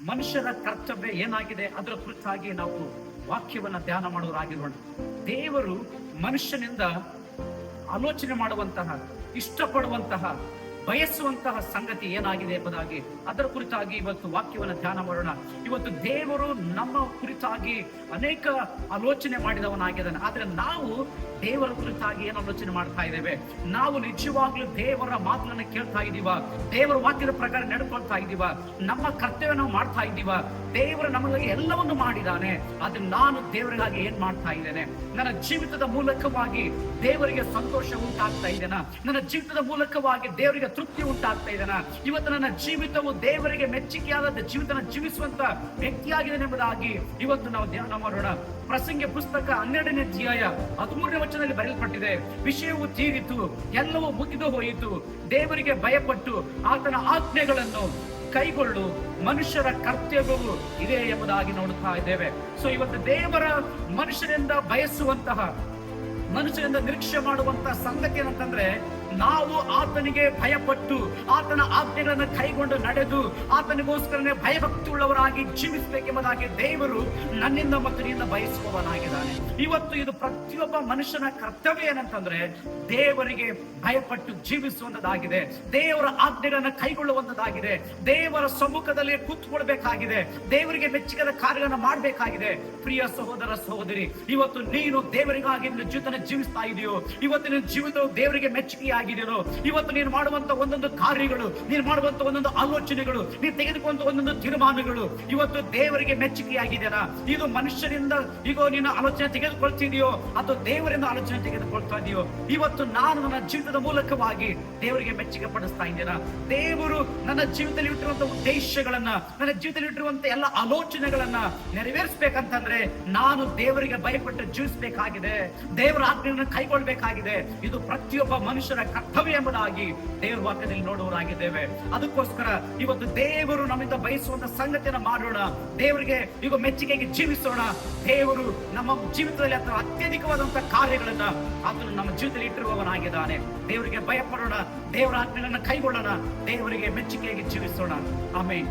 ಮನುಷ್ಯರ ಕರ್ತವ್ಯ ಏನಾಗಿದೆ ಅದರ ಕುರಿತಾಗಿ ನಾವು ವಾಕ್ಯವನ್ನ ಧ್ಯಾನ ಮಾಡೋರಾಗಿರೋಣ. ದೇವರು ಮನುಷ್ಯನಿಂದ ಆಲೋಚನೆ ಮಾಡುವಂತಹ, ಇಷ್ಟಪಡುವಂತಹ, ಬಯಸುವಂತಹ ಸಂಗತಿ ಏನಾಗಿದೆ ಎಂಬುದಾಗಿ ಅದರ ಕುರಿತಾಗಿ ಇವತ್ತು ವಾಕ್ಯವನ್ನು ಧ್ಯಾನ ಮಾಡೋಣ. ಇವತ್ತು ದೇವರು ನಮ್ಮ ಕುರಿತಾಗಿ ಅನೇಕ ಆಲೋಚನೆ ಮಾಡಿದವನಾಗಿದ್ದಾನೆ. ಆದ್ರೆ ನಾವು ದೇವರ ಕುರಿತಾಗಿ ಏನು ಆಲೋಚನೆ ಮಾಡ್ತಾ ಇದ್ದೇವೆ? ನಾವು ನಿಜವಾಗ್ಲೂ ದೇವರ ಮಾತನ್ನ ಕೇಳ್ತಾ ಇದ್ದೀವ? ದೇವರ ವಾಕ್ಯದ ಪ್ರಕಾರ ನಡ್ಕೊಳ್ತಾ ಇದ್ದೀವ? ನಮ್ಮ ಕರ್ತವ್ಯ ನಾವು ಮಾಡ್ತಾ ಇದ್ದೀವ? ದೇವರು ನಮಗೆ ಎಲ್ಲವನ್ನು ಮಾಡಿದ್ದಾನೆ, ಆದ್ರೆ ನಾನು ದೇವರಿಗಾಗಿ ಏನ್ ಮಾಡ್ತಾ ಇದ್ದೇನೆ? ನನ್ನ ಜೀವಿತದ ಮೂಲಕವಾಗಿ ದೇವರಿಗೆ ಸಂತೋಷ ಉಂಟಾಗ್ತಾ ಇದ್ದೇನಾ? ನನ್ನ ಜೀವಿತದ ಮೂಲಕವಾಗಿ ದೇವರಿಗೆ ತೃಪ್ತಿ ಉಂಟಾಗ್ತಾ ಇದ್ದೇನಾ? ಇವತ್ತು ನನ್ನ ಜೀವಿತವು ದೇವರಿಗೆ ಮೆಚ್ಚುಗೆಯಾದ ಜೀವಿತನ ಜೀವಿಸುವಂತ ವ್ಯಕ್ತಿಯಾಗಿದೆ ಎಂಬುದಾಗಿ ಇವತ್ತು ನಾವು ಧ್ಯಾನ ಮಾಡೋಣ. ಪ್ರಸಂಗಿ ಪುಸ್ತಕ 12ನೇ ಅಧ್ಯಾಯ 13ನೇ ವಚನದಲ್ಲಿ ಬರೆಯಲ್ಪಟ್ಟಿದೆ, ವಿಷಯವು ತೀರಿತು, ಎಲ್ಲವೂ ಮುಗಿದು ಹೋಯಿತು, ದೇವರಿಗೆ ಭಯಪಟ್ಟು ಆತನ ಆಜ್ಞೆಗಳನ್ನು ಕೈಗೊಳ್ಳು, ಮನುಷ್ಯರ ಕರ್ತವ್ಯವು ಇದೆ ಎಂಬುದಾಗಿ ನೋಡುತ್ತಾ ಇದ್ದೇವೆ. ಸೊ ಇವತ್ತು ದೇವರ ಮನುಷ್ಯರಿಂದ ಬಯಸುವಂತಹ, ಮನುಷ್ಯರಿಂದ ನಿರೀಕ್ಷೆ ಮಾಡುವಂತಹ ಸಂಗತಿ ಏನಂತಂದ್ರೆ, ನಾವು ಆತನಿಗೆ ಭಯಪಟ್ಟು ಆತನ ಆಜ್ಞೆಗಳನ್ನು ಕೈಗೊಂಡು ನಡೆದು ಆತನಿಗೋಸ್ಕರನೇ ಭಯಭಕ್ತಿ ಉಳ್ಳವರಾಗಿ ಜೀವಿಸಬೇಕೆಂಬುದಾಗಿ ದೇವರು ನನ್ನಿಂದ ಮತ್ತು ನಿನ್ನ ಬಯಸುವವನಾಗಿದ್ದಾನೆ. ಇವತ್ತು ಇದು ಪ್ರತಿಯೊಬ್ಬ ಮನುಷ್ಯನ ಕರ್ತವ್ಯ ಏನಂತಂದ್ರೆ, ದೇವರಿಗೆ ಭಯಪಟ್ಟು ಜೀವಿಸುವಂತದಾಗಿದೆ, ದೇವರ ಆಜ್ಞೆಗಳನ್ನು ಕೈಗೊಳ್ಳುವಂತದಾಗಿದೆ, ದೇವರ ಸಮ್ಮುಖದಲ್ಲಿ ಕೂತ್ಕೊಳ್ಬೇಕಾಗಿದೆ, ದೇವರಿಗೆ ಮೆಚ್ಚುಗೆದ ಕಾರ್ಯಗಳನ್ನು ಮಾಡಬೇಕಾಗಿದೆ. ಪ್ರಿಯ ಸಹೋದರ ಸಹೋದರಿ, ಇವತ್ತು ನೀನು ದೇವರಿಗಾಗಿ ನಿನ್ನ ಜೀವಿತ ಜೀವಿಸ್ತಾ ಇದೆಯೋ? ಇವತ್ತು ನಿನ್ನ ಜೀವಿತವು ದೇವರಿಗೆ ಮೆಚ್ಚುಗೆ ಆಗಿದೆಯೋ? ಇವತ್ತು ನೀನು ಮಾಡುವಂತ ಒಂದೊಂದು ಕಾರ್ಯಗಳು, ನೀನು ಮಾಡುವಂತ ಒಂದೊಂದು ಆಲೋಚನೆಗಳು, ನೀನು ತೆಗೆದುಕೊಂಡ ಒಂದೊಂದು ತೀರ್ಮಾನಗಳು ಇವತ್ತು ದೇವರಿಗೆ ಮೆಚ್ಚುಗೆ ಆಗಿದೆಯಾ? ಇದು ಮನುಷ್ಯರಿಂದ ಈಗ ನೀನು ಆಲೋಚನೆ ತೆಗೆದುಕೊಳ್ತಿದೆಯೋ ಅಥವಾ ದೇವರಿಂದ ಆಲೋಚನೆ ತೆಗೆದುಕೊಳ್ತಾ ಇದೆಯೋ? ಇವತ್ತು ನಾನು ನನ್ನ ಜೀವಿತದ ಮೂಲಕವಾಗಿ ದೇವರಿಗೆ ಮೆಚ್ಚುಗೆ ಪಡಿಸ್ತಾ ಇದ್ದೇನಾ? ದೇವರು ನನ್ನ ಜೀವಿತದಲ್ಲಿ ಇಟ್ಟಿರುವಂತಹ ಉದ್ದೇಶಗಳನ್ನ, ನನ್ನ ಜೀವಿತದಲ್ಲಿ ಇಟ್ಟಿರುವಂತ ಎಲ್ಲ ಆಲೋಚನೆಗಳನ್ನ ನೆರವೇರಿಸಬೇಕಂತಂದ್ರೆ ನಾನು ದೇವರಿಗೆ ಭಯಪಟ್ಟು ಜೀವಿಸಬೇಕಾಗಿದೆ, ದೇವರ ಆಜ್ಞೆಯನ್ನು ಕೈಗೊಳ್ಳಬೇಕಾಗಿದೆ. ಇದು ಪ್ರತಿಯೊಬ್ಬ ಮನುಷ್ಯರ ಕರ್ತವ್ಯ ಎಂಬುದಾಗಿ ದೇವರ ವಾಕ್ಯದಲ್ಲಿ ನೋಡುವರಾಗಿದ್ದೇವೆ. ಅದಕ್ಕೋಸ್ಕರ ಇವತ್ತು ದೇವರು ನಮ್ಮಿಂದ ಬಯಸುವಂತ ಸಂಗತಿಯನ್ನು ಮಾಡೋಣ, ದೇವರಿಗೆ ಈಗ ಮೆಚ್ಚುಗೆಗೆ ಜೀವಿಸೋಣ. ದೇವರು ನಮ್ಮ ಜೀವಿತದಲ್ಲಿ ಅಥವಾ ಅತ್ಯಧಿಕವಾದಂತಹ ಕಾರ್ಯಗಳನ್ನ ಆತನು ನಮ್ಮ ಜೀವಿತದಲ್ಲಿ ಇಟ್ಟಿರುವವನಾಗಿದ್ದಾನೆ. ದೇವರಿಗೆ ಭಯಪಡೋಣ, ದೇವರ ಆಜ್ಞೆಗಳನ್ನು ಕೈಗೊಳ್ಳೋಣ, ದೇವರಿಗೆ ಮೆಚ್ಚುಗೆಗೆ ಜೀವಿಸೋಣ. ಆಮೆನ್.